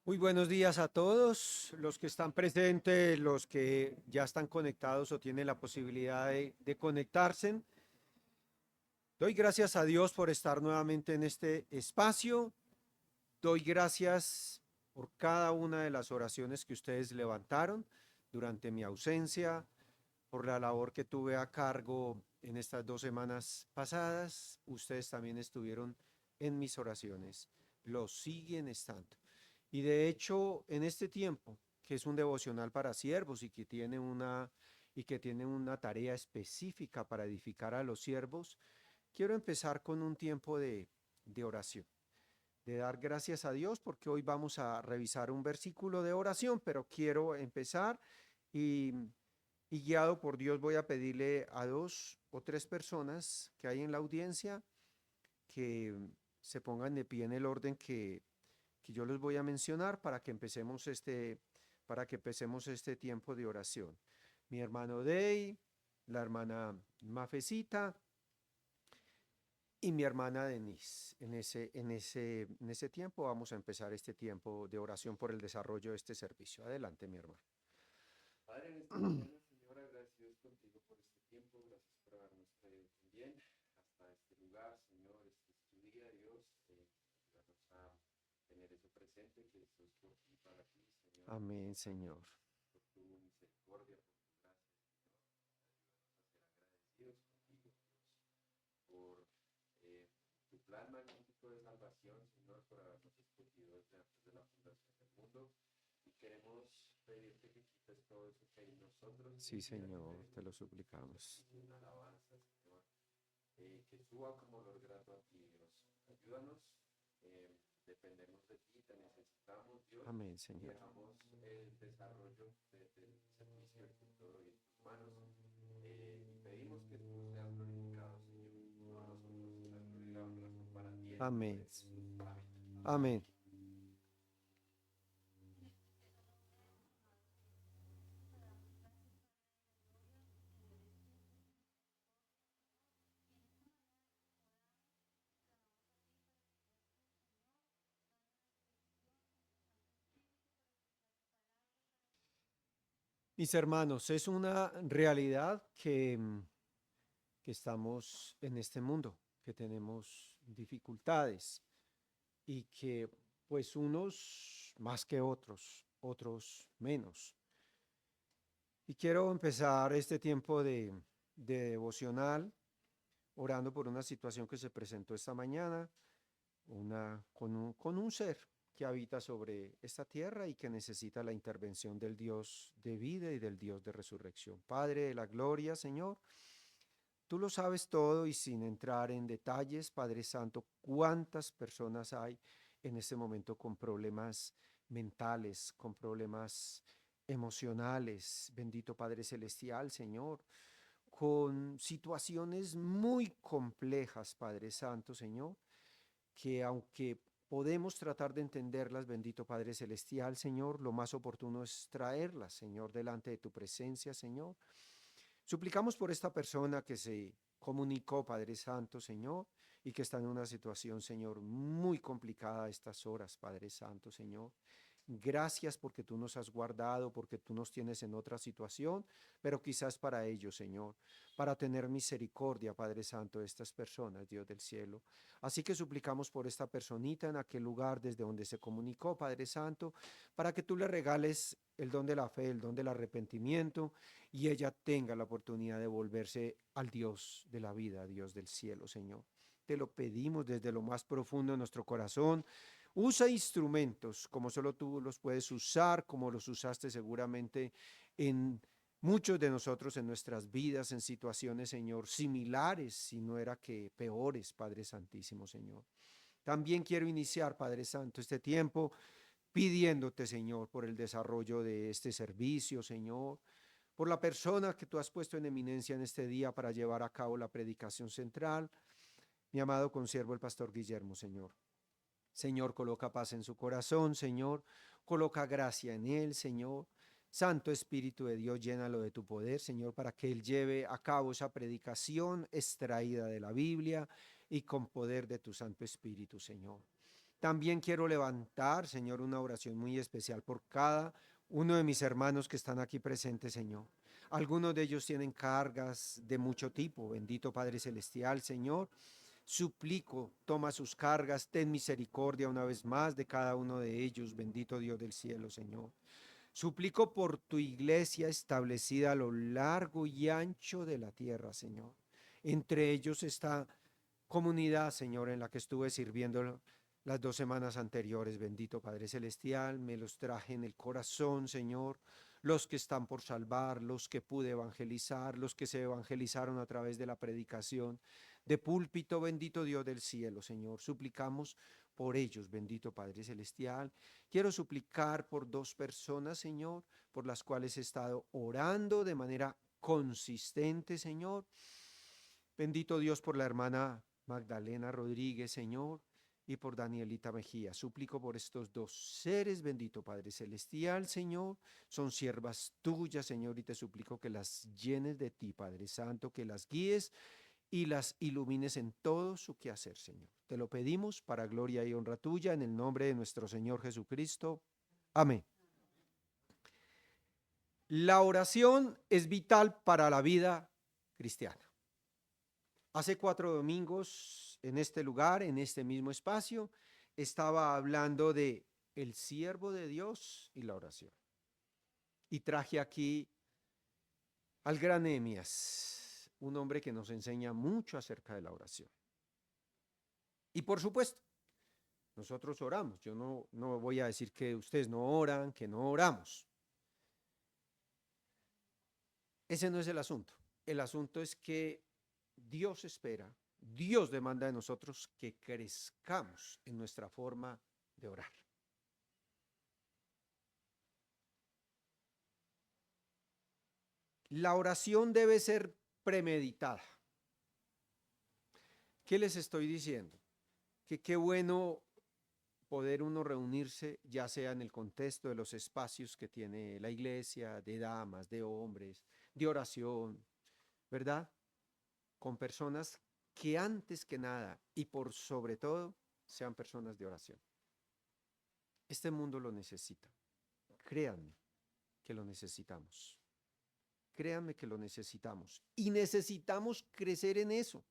Muy buenos días a todos los que están presentes, los que ya están conectados o tienen la posibilidad de conectarse. Doy gracias a Dios por estar nuevamente en este espacio. Doy gracias por cada una de las oraciones que ustedes levantaron durante mi ausencia, por la labor que tuve a cargo en estas 2 semanas pasadas. Ustedes también estuvieron en mis oraciones. Lo siguen estando. Y de hecho, en este tiempo, que es un devocional para siervos y que tiene una tarea específica para edificar a los siervos, quiero empezar con un tiempo de oración, de dar gracias a Dios, porque hoy vamos a revisar un versículo de oración, pero quiero empezar y, y guiado por Dios voy a pedirle a 2 o 3 personas que hay en la audiencia que se pongan de pie en el orden que yo les voy a mencionar para que empecemos este tiempo de oración. Mi hermano Dey, la hermana Mafecita y mi hermana Denise. En ese tiempo vamos a empezar este tiempo de oración por el desarrollo de este servicio. Adelante, mi hermano. Padre, en esta mañana, Señor, agradecidos contigo por este tiempo, gracias por habernos traído también hasta este lugar, Señor, este es tu día, Dios, ayúdanos a tener eso presente, que esto es por ti, para ti, Señor, Amén, gracias Señor. por tu misericordia, por tu gracia, Señor, ayúdanos a ser agradecidos contigo, Dios, por tu plan magnífico de salvación, Señor, por habernos escogido desde antes de la fundación del mundo. Y queremos pedirte que quites todo eso que hay en nosotros, que Sí, invierta Señor, en te lo un suplicamos. servicio, en alabanza, Señor, que suba como olor grato a ti, Dios. Ayúdanos, dependemos de ti, te necesitamos, Dios, Amén, y Señor. dejamos el desarrollo del servicio, el culto de hoy en tus manos, y pedimos que tú seas glorificado, Señor, no a nosotros, que la gloria y la honra son para ti, en el nombre Amén. de Jesús. Amén. Amén. Mis hermanos, es una realidad que estamos en este mundo, que tenemos dificultades y que pues unos más que otros, otros menos. Y quiero empezar este tiempo de devocional orando por una situación que se presentó esta mañana, con un ser que habita sobre esta tierra y que necesita la intervención del Dios de vida y del Dios de resurrección. Padre de la gloria, Señor, tú lo sabes todo y sin entrar en detalles, Padre Santo, cuántas personas hay en este momento con problemas mentales, con problemas emocionales, bendito Padre Celestial, Señor, con situaciones muy complejas, Padre Santo, Señor, que aunque podemos tratar de entenderlas, bendito Padre Celestial, Señor, lo más oportuno es traerlas, Señor, delante de tu presencia, Señor. Suplicamos por esta persona que se comunicó, Padre Santo, Señor, y que está en una situación, Señor, muy complicada a estas horas, Padre Santo, Señor. Gracias porque tú nos has guardado, porque tú nos tienes en otra situación, pero quizás para ellos, Señor, para tener misericordia, Padre Santo, de estas personas, Dios del cielo. Así que suplicamos por esta personita en aquel lugar desde donde se comunicó, Padre Santo, para que tú le regales el don de la fe, el don del arrepentimiento, y ella tenga la oportunidad de volverse al Dios de la vida, Dios del cielo, Señor. Te lo pedimos desde lo más profundo de nuestro corazón. Usa instrumentos como solo tú los puedes usar, como los usaste seguramente en muchos de nosotros en nuestras vidas, en situaciones, Señor, similares, si no era que peores, Padre Santísimo, Señor. También quiero iniciar, Padre Santo, este tiempo pidiéndote, Señor, por el desarrollo de este servicio, Señor, por la persona que tú has puesto en eminencia en este día para llevar a cabo la predicación central, mi amado consiervo el pastor Guillermo, Señor. Señor, coloca paz en su corazón, Señor, coloca gracia en él, Señor. Santo Espíritu de Dios, llénalo de tu poder, Señor, para que él lleve a cabo esa predicación extraída de la Biblia y con poder de tu Santo Espíritu, Señor. También quiero levantar, Señor, una oración muy especial por cada uno de mis hermanos que están aquí presentes, Señor. Algunos de ellos tienen cargas de mucho tipo. Bendito Padre Celestial, Señor. Suplico, toma sus cargas, ten misericordia una vez más de cada uno de ellos. Bendito Dios del cielo, Señor. Suplico por tu iglesia establecida a lo largo y ancho de la tierra, Señor. Entre ellos esta comunidad, Señor, en la que estuve sirviendo las 2 semanas anteriores. Bendito Padre Celestial, me los traje en el corazón, Señor. Los que están por salvar, los que pude evangelizar, los que se evangelizaron a través de la predicación de púlpito. Bendito Dios del cielo, Señor. Suplicamos por ellos, bendito Padre Celestial. Quiero suplicar por 2 personas, Señor, por las cuales he estado orando de manera consistente, Señor. Bendito Dios por la hermana Magdalena Rodríguez, Señor, y por Danielita Mejía. Suplico por estos 2 seres, bendito Padre Celestial, Señor. Son siervas tuyas, Señor, y te suplico que las llenes de ti, Padre Santo, que las guíes y las ilumines en todo su quehacer, Señor. Te lo pedimos para gloria y honra tuya, en el nombre de nuestro Señor Jesucristo. Amén. La oración es vital para la vida cristiana. Hace 4 domingos, en este lugar, en este mismo espacio, estaba hablando de el siervo de Dios y la oración. Y traje aquí al gran Nehemías, un hombre que nos enseña mucho acerca de la oración. Y por supuesto, nosotros oramos. Yo no voy a decir que ustedes no oran, que no oramos. Ese no es el asunto. El asunto es que Dios espera, Dios demanda de nosotros que crezcamos en nuestra forma de orar. La oración debe ser premeditada. ¿Qué les estoy diciendo? Que qué bueno poder uno reunirse, ya sea en el contexto de los espacios que tiene la iglesia, de damas, de hombres, de oración, ¿verdad? Con personas que antes que nada y por sobre todo sean personas de oración. Este mundo lo necesita. Créanme que lo necesitamos. Créanme que lo necesitamos. Y necesitamos crecer en eso.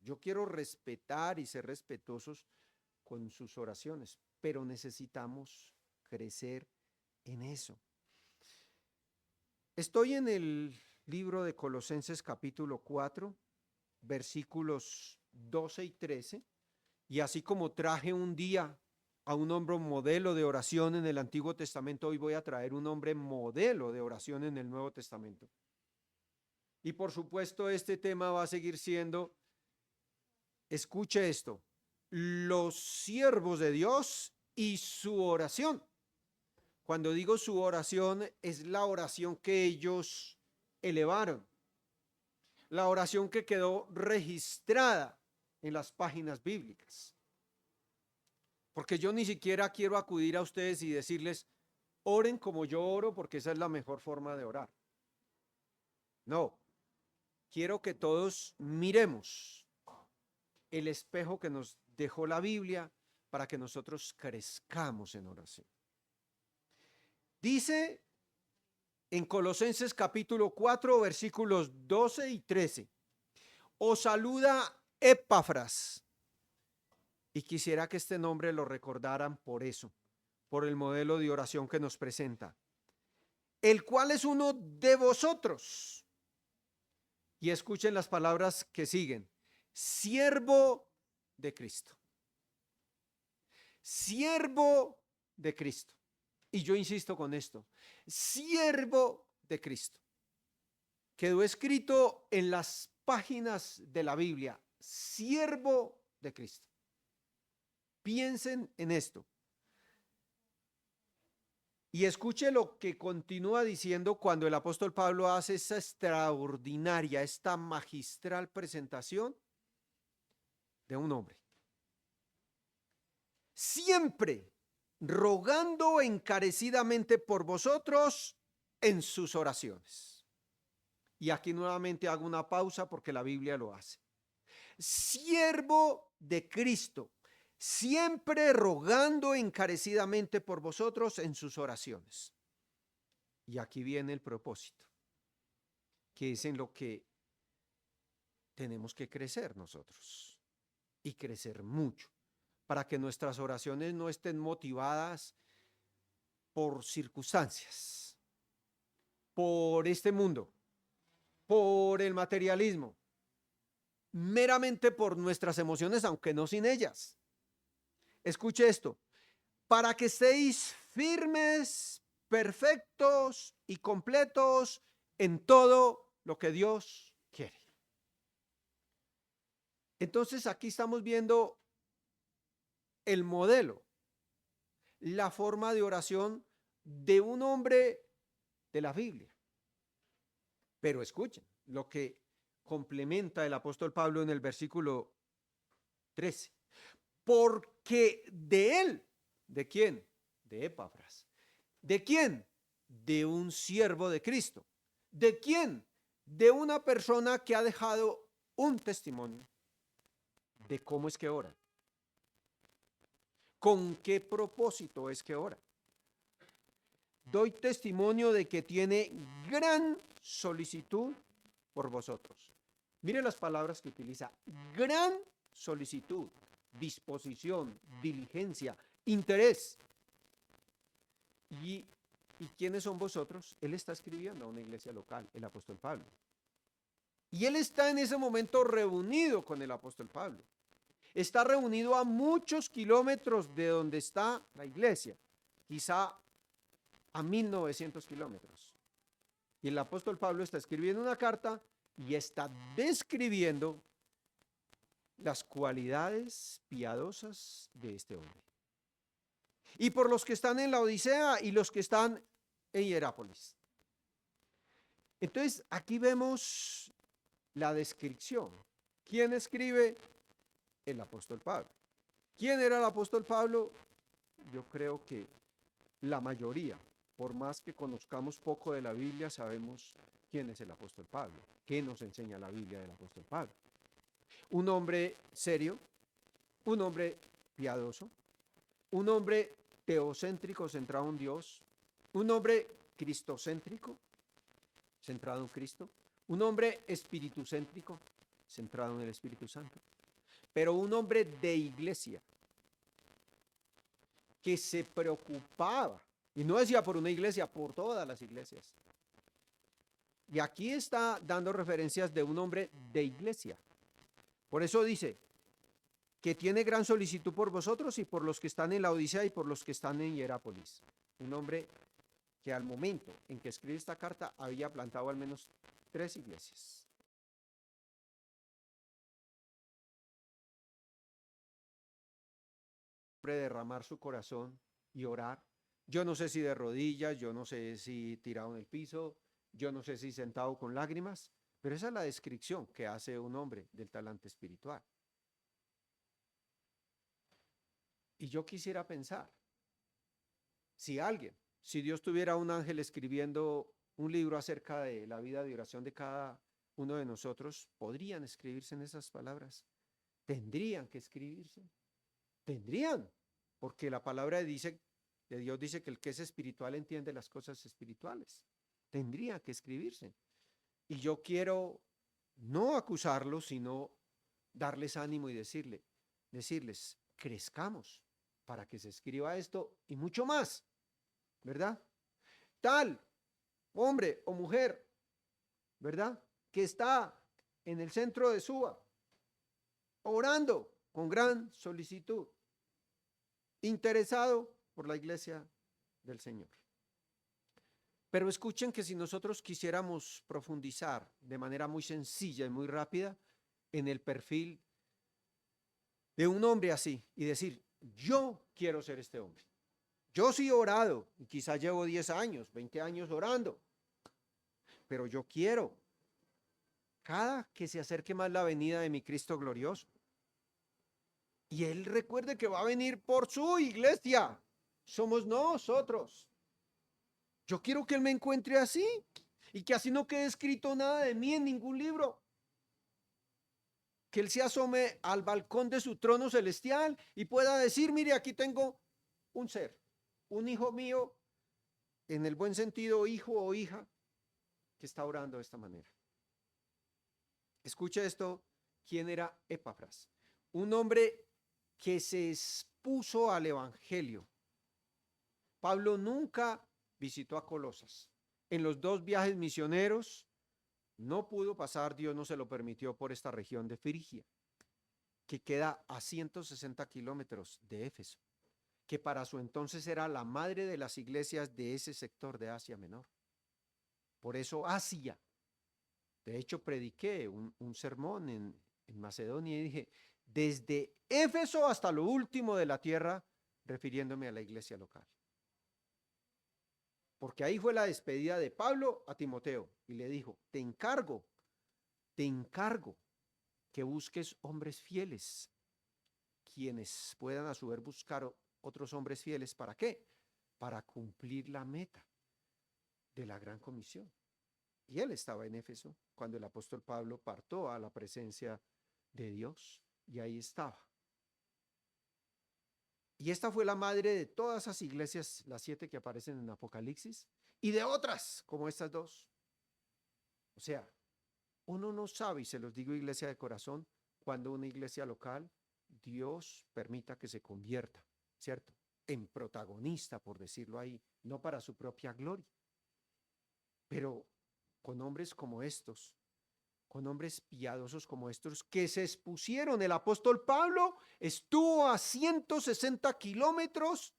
Yo quiero respetar y ser respetuosos con sus oraciones, pero necesitamos crecer en eso. Estoy en el libro de Colosenses capítulo 4, versículos 12 y 13, y así como traje un día a un hombre modelo de oración en el Antiguo Testamento, hoy voy a traer un hombre modelo de oración en el Nuevo Testamento. Y por supuesto este tema va a seguir siendo, escuche esto, los siervos de Dios y su oración. Cuando digo su oración, es la oración que ellos elevaron, la oración que quedó registrada en las páginas bíblicas. Porque yo ni siquiera quiero acudir a ustedes y decirles, oren como yo oro, porque esa es la mejor forma de orar. No, quiero que todos miremos el espejo que nos dejó la Biblia para que nosotros crezcamos en oración. Dice en Colosenses capítulo 4, versículos 12 y 13, os saluda Epafras. Y quisiera que este nombre lo recordaran por eso, por el modelo de oración que nos presenta, el cual es uno de vosotros. Y escuchen las palabras que siguen, siervo de Cristo. Siervo de Cristo. Y yo insisto con esto, siervo de Cristo. Quedó escrito en las páginas de la Biblia, siervo de Cristo. Piensen en esto. Y escuche lo que continúa diciendo cuando el apóstol Pablo hace esa extraordinaria, esta magistral presentación de un hombre. Siempre rogando encarecidamente por vosotros en sus oraciones. Y aquí nuevamente hago una pausa porque la Biblia lo hace. Siervo de Cristo, siempre rogando encarecidamente por vosotros en sus oraciones. Y aquí viene el propósito, que es en lo que tenemos que crecer nosotros, y crecer mucho, para que nuestras oraciones no estén motivadas por circunstancias, por este mundo, por el materialismo, meramente por nuestras emociones, aunque no sin ellas. Escuche esto: para que estéis firmes, perfectos y completos en todo lo que Dios quiere. Entonces aquí estamos viendo el modelo, la forma de oración de un hombre de la Biblia. Pero escuchen lo que complementa el apóstol Pablo en el versículo 13. Porque de él, ¿de quién? De Epafras. ¿De quién? De un siervo de Cristo. ¿De quién? De una persona que ha dejado un testimonio de cómo es que ora. ¿Con qué propósito es que ora? Doy testimonio de que tiene gran solicitud por vosotros. Mire las palabras que utiliza: gran solicitud, disposición, diligencia, interés. ¿Y quiénes son vosotros? Él está escribiendo a una iglesia local, el apóstol Pablo. Y él está en ese momento reunido con el apóstol Pablo. Está reunido a muchos kilómetros de donde está la iglesia, quizá a 1900 kilómetros. Y el apóstol Pablo está escribiendo una carta y está describiendo las cualidades piadosas de este hombre. Y por los que están en la Odisea y los que están en Hierápolis. Entonces, aquí vemos la descripción. ¿Quién escribe? El apóstol Pablo. ¿Quién era el apóstol Pablo? Yo creo que la mayoría, por más que conozcamos poco de la Biblia, sabemos quién es el apóstol Pablo. ¿Qué nos enseña la Biblia del apóstol Pablo? Un hombre serio, un hombre piadoso, un hombre teocéntrico, centrado en Dios, un hombre cristocéntrico, centrado en Cristo, un hombre espiritucéntrico, centrado en el Espíritu Santo, pero un hombre de iglesia, que se preocupaba, y no decía por una iglesia, por todas las iglesias. Y aquí está dando referencias de un hombre de iglesia. Por eso dice que tiene gran solicitud por vosotros y por los que están en la Odisea y por los que están en Hierápolis. Un hombre que al momento en que escribe esta carta había plantado al menos 3 iglesias. Derramar su corazón y orar. Yo no sé si de rodillas, yo no sé si tirado en el piso, yo no sé si sentado con lágrimas, pero esa es la descripción que hace un hombre del talante espiritual. Y yo quisiera pensar, si Dios tuviera un ángel escribiendo un libro acerca de la vida de oración de cada uno de nosotros, ¿podrían escribirse en esas palabras? ¿Tendrían que escribirse? Tendrían, porque la palabra de Dios dice que el que es espiritual entiende las cosas espirituales. Tendría que escribirse. Y yo quiero no acusarlos, sino darles ánimo y decirles, crezcamos para que se escriba esto y mucho más, ¿verdad? Tal hombre o mujer, ¿verdad? Que está en el centro de Suba, orando con gran solicitud, interesado por la iglesia del Señor. Pero escuchen que si nosotros quisiéramos profundizar de manera muy sencilla y muy rápida en el perfil de un hombre así y decir, yo quiero ser este hombre. Yo sí he orado y quizá llevo 10 años, 20 años orando, pero yo quiero cada que se acerque más la venida de mi Cristo glorioso. Y Él recuerde que va a venir por su iglesia. Somos nosotros. Yo quiero que Él me encuentre así y que así no quede escrito nada de mí en ningún libro. que Él se asome al balcón de su trono celestial y pueda decir, mire, aquí tengo un ser, un hijo mío, en el buen sentido, hijo o hija, que está orando de esta manera. Escucha esto, ¿quién era Epafras? Un hombre que se expuso al evangelio. Pablo nunca visitó a Colosas. En los 2 viajes misioneros no pudo pasar, Dios no se lo permitió, por esta región de Frigia, que queda a 160 kilómetros de Éfeso, que para su entonces era la madre de las iglesias de ese sector de Asia Menor. Por eso Asia. De hecho, prediqué un sermón en Macedonia y dije, desde Éfeso hasta lo último de la tierra, refiriéndome a la iglesia local. Porque ahí fue la despedida de Pablo a Timoteo y le dijo, te encargo que busques hombres fieles, quienes puedan a su vez buscar otros hombres fieles. ¿Para qué? Para cumplir la meta de la gran comisión. Y él estaba en Éfeso cuando el apóstol Pablo partió a la presencia de Dios, y ahí estaba. Y esta fue la madre de todas esas iglesias, las 7 que aparecen en Apocalipsis, y de otras como estas 2. O sea, uno no sabe, y se los digo, iglesia de corazón, cuando una iglesia local, Dios permita que se convierta, ¿cierto?, en protagonista, por decirlo ahí, no para su propia gloria, pero con hombres como estos, con hombres piadosos como estos, que se expusieron. El apóstol Pablo estuvo a 160 kilómetros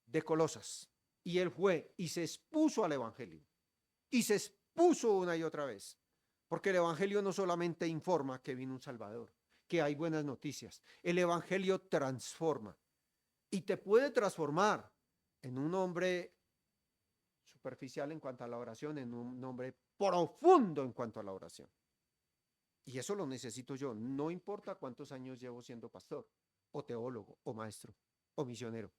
de Colosas, y él fue y se expuso al evangelio, y se expuso una y otra vez, porque el evangelio no solamente informa que vino un Salvador, que hay buenas noticias, el evangelio transforma, y te puede transformar en un hombre superficial en cuanto a la oración, en un hombre profundo en cuanto a la oración. Y eso lo necesito yo, no importa cuántos años llevo siendo pastor, o teólogo, o maestro, o misionero.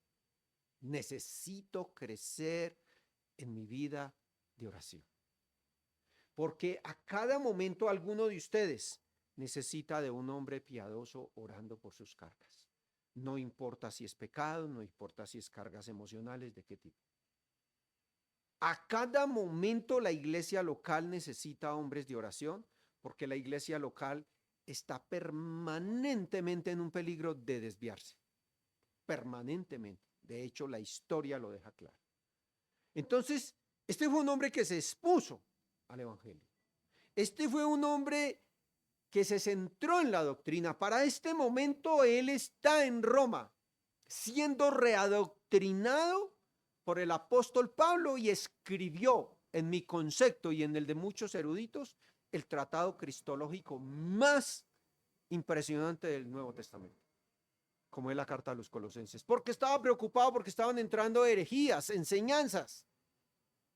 Necesito crecer en mi vida de oración. Porque a cada momento alguno de ustedes necesita de un hombre piadoso orando por sus cargas. No importa si es pecado, no importa si es cargas emocionales, de qué tipo. A cada momento la iglesia local necesita hombres de oración, porque la iglesia local está permanentemente en un peligro de desviarse. Permanentemente. De hecho, la historia lo deja claro. Entonces, este fue un hombre que se expuso al evangelio. Este fue un hombre que se centró en la doctrina. Para este momento él está en Roma, siendo readoctrinado por el apóstol Pablo, y escribió, en mi concepto y en el de muchos eruditos, el tratado cristológico más impresionante del Nuevo Testamento, como es la carta a los Colosenses, porque estaba preocupado, porque estaban entrando herejías, enseñanzas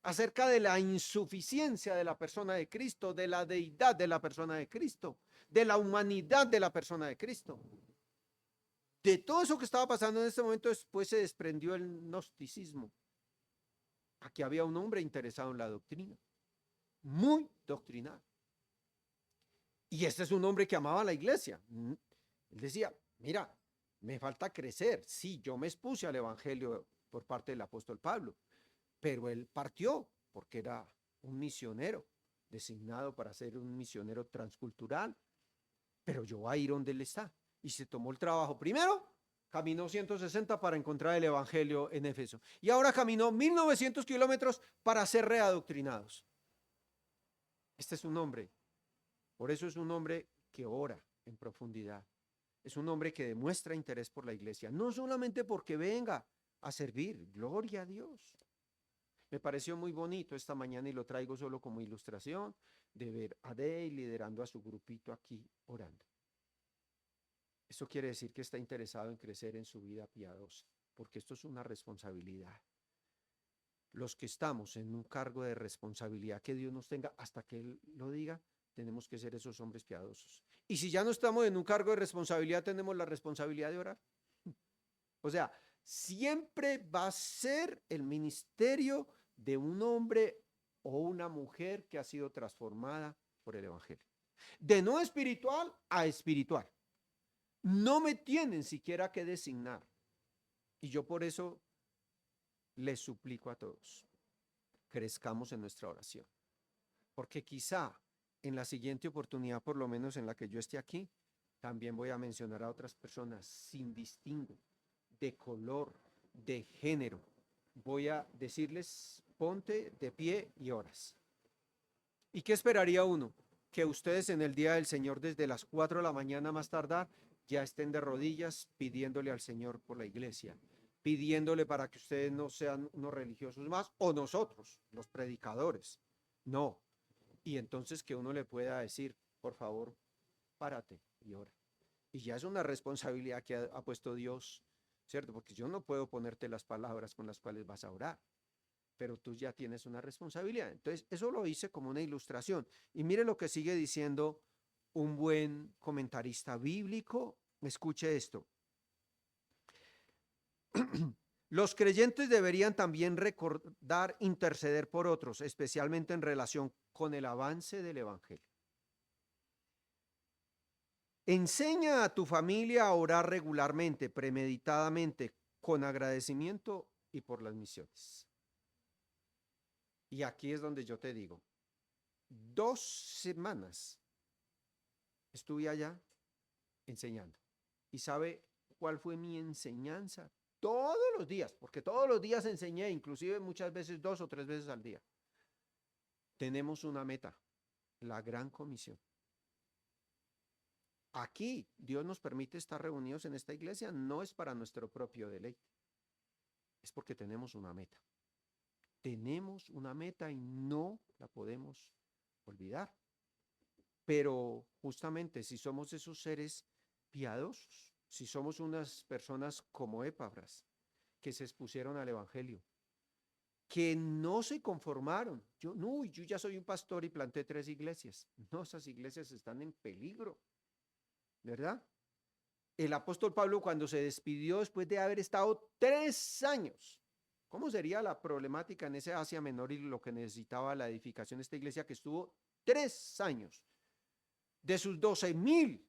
acerca de la insuficiencia de la persona de Cristo, de la deidad de la persona de Cristo, de la humanidad de la persona de Cristo. De todo eso que estaba pasando en este momento, después se desprendió el gnosticismo. Aquí había un hombre interesado en la doctrina, muy doctrinal. Y este es un hombre que amaba a la iglesia. Él decía, mira, me falta crecer. Sí, yo me expuse al evangelio por parte del apóstol Pablo, pero él partió porque era un misionero, designado para ser un misionero transcultural. Pero yo voy a ir donde él está. Y se tomó el trabajo. Primero, caminó 160 para encontrar el evangelio en Éfeso. Y ahora caminó 1900 kilómetros para ser readoctrinados. Este es un hombre. Por eso es un hombre que ora en profundidad. Es un hombre que demuestra interés por la iglesia. No solamente porque venga a servir. Gloria a Dios. Me pareció muy bonito esta mañana, y lo traigo solo como ilustración, de ver a Dey liderando a su grupito aquí orando. Esto quiere decir que está interesado en crecer en su vida piadosa, porque esto es una responsabilidad. Los que estamos en un cargo de responsabilidad que Dios nos tenga, hasta que Él lo diga, tenemos que ser esos hombres piadosos. Y si ya no estamos en un cargo de responsabilidad, tenemos la responsabilidad de orar. O sea, siempre va a ser el ministerio de un hombre o una mujer que ha sido transformada por el evangelio. De no espiritual a espiritual. No me tienen siquiera que designar. Y yo por eso les suplico a todos, crezcamos en nuestra oración. Porque quizá en la siguiente oportunidad, por lo menos en la que yo esté aquí, también voy a mencionar a otras personas sin distingo de color, de género. Voy a decirles, ponte de pie y oras. ¿Y qué esperaría uno? Que ustedes en el día del Señor desde las 4 de la mañana más tardar ya estén de rodillas pidiéndole al Señor por la iglesia, pidiéndole para que ustedes no sean unos religiosos más o nosotros, los predicadores. No. Y entonces que uno le pueda decir, por favor, párate y ora. Y ya es una responsabilidad que ha puesto Dios, ¿cierto? Porque yo no puedo ponerte las palabras con las cuales vas a orar, pero tú ya tienes una responsabilidad. Entonces, eso lo hice como una ilustración. Y mire lo que sigue diciendo un buen comentarista bíblico. Escuche esto. Los creyentes deberían también recordar interceder por otros, especialmente en relación con el avance del Evangelio. Enseña a tu familia a orar regularmente, premeditadamente, con agradecimiento y por las misiones. Y aquí es donde yo te digo, 2 semanas estuve allá enseñando. ¿Y sabe cuál fue mi enseñanza? Todos los días, porque todos los días enseñé, inclusive muchas veces 2 o 3 veces al día. Tenemos una meta, la gran comisión. Aquí Dios nos permite estar reunidos en esta iglesia, no es para nuestro propio deleite, es porque tenemos una meta. Tenemos una meta y no la podemos olvidar. Pero justamente si somos esos seres piadosos, si somos unas personas como Epafras, que se expusieron al Evangelio, que no se conformaron. Yo ya soy un pastor y planté 3 iglesias. No, esas iglesias están en peligro, ¿verdad? El apóstol Pablo cuando se despidió después de haber estado 3 años, ¿cómo sería la problemática en ese Asia Menor y lo que necesitaba la edificación de esta iglesia que estuvo 3 años? De sus 12,000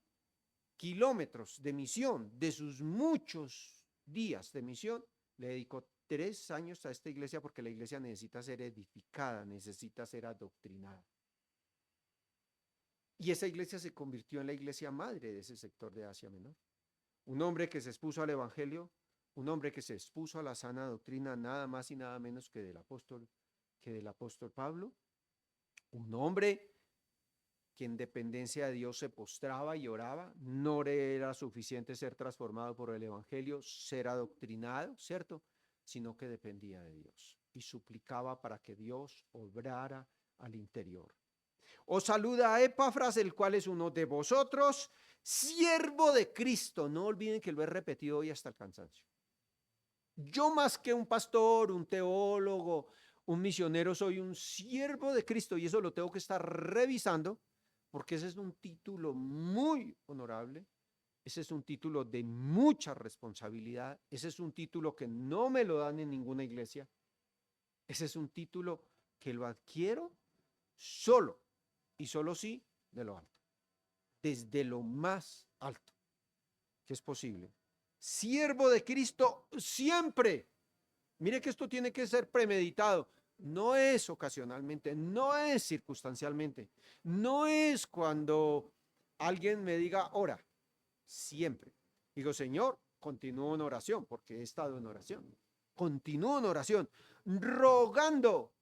kilómetros de misión, de sus muchos días de misión, le dedicó 3 años a esta iglesia porque la iglesia necesita ser edificada, necesita ser adoctrinada. Y esa iglesia se convirtió en la iglesia madre de ese sector de Asia Menor. Un hombre que se expuso al Evangelio, un hombre que se expuso a la sana doctrina, nada más y nada menos que del apóstol Pablo, un hombre que en dependencia de Dios se postraba y oraba, no era suficiente ser transformado por el Evangelio, ser adoctrinado, ¿cierto? Sino que dependía de Dios y suplicaba para que Dios obrara al interior. Os saluda a Epafras, el cual es uno de vosotros, siervo de Cristo. No olviden que lo he repetido hoy hasta el cansancio. Yo más que un pastor, un teólogo, un misionero, soy un siervo de Cristo y eso lo tengo que estar revisando porque ese es un título muy honorable, ese es un título de mucha responsabilidad, ese es un título que no me lo dan en ninguna iglesia, ese es un título que lo adquiero solo y solo sí de lo alto, desde lo más alto que es posible. Siervo de Cristo siempre. Mire que esto tiene que ser premeditado. No es ocasionalmente, no es circunstancialmente, no es cuando alguien me diga ora, siempre. Digo, Señor, continúo en oración, porque he estado en oración. Continúo en oración, rogando.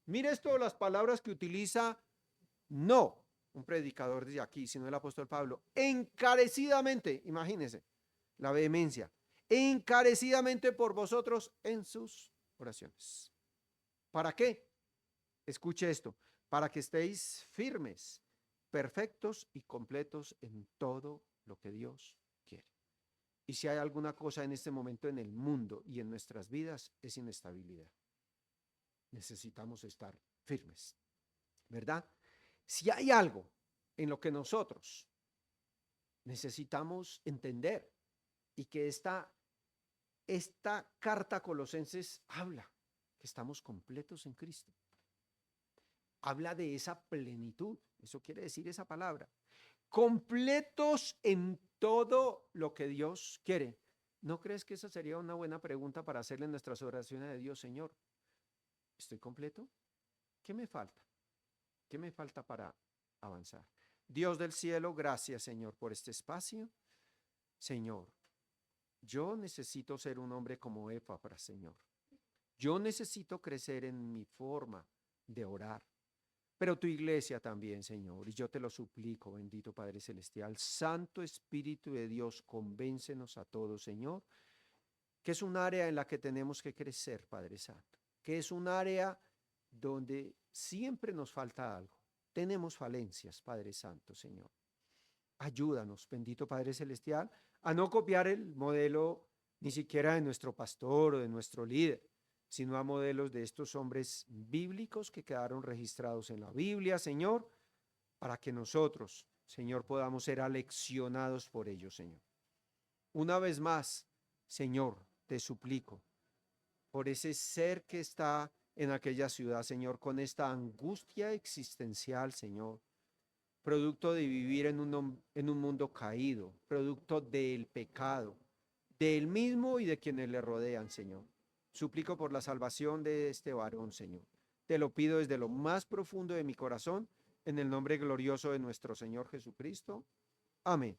Mire esto, las palabras que utiliza, no un predicador de aquí, sino el apóstol Pablo, encarecidamente, imagínense la vehemencia, encarecidamente por vosotros en sus oraciones. ¿Para qué? Escuche esto, para que estéis firmes, perfectos y completos en todo lo que Dios quiere. Y si hay alguna cosa en este momento en el mundo y en nuestras vidas, es inestabilidad. Necesitamos estar firmes, ¿verdad? Si hay algo en lo que nosotros necesitamos entender y que esta carta a Colosenses habla que estamos completos en Cristo. Habla de esa plenitud, eso quiere decir esa palabra, completos en todo lo que Dios quiere. ¿No crees que esa sería una buena pregunta para hacerle en nuestras oraciones de Dios? Señor, ¿estoy completo? ¿Qué me falta? ¿Qué me falta para avanzar? Dios del cielo, gracias, Señor, por este espacio. Señor, yo necesito ser un hombre como Epafras, Señor. Yo necesito crecer en mi forma de orar, pero tu iglesia también, Señor, y yo te lo suplico, bendito Padre Celestial, Santo Espíritu de Dios, convéncenos a todos, Señor, que es un área en la que tenemos que crecer, Padre Santo, que es un área donde siempre nos falta algo. Tenemos falencias, Padre Santo, Señor. Ayúdanos, bendito Padre Celestial, a no copiar el modelo ni siquiera de nuestro pastor o de nuestro líder, sino a modelos de estos hombres bíblicos que quedaron registrados en la Biblia, Señor, para que nosotros, Señor, podamos ser aleccionados por ellos, Señor. Una vez más, Señor, te suplico por ese ser que está en aquella ciudad, Señor, con esta angustia existencial, Señor, producto de vivir en un mundo caído, producto del pecado, de él mismo y de quienes le rodean, Señor. Suplico por la salvación de este varón, Señor. Te lo pido desde lo más profundo de mi corazón, en el nombre glorioso de nuestro Señor Jesucristo. Amén.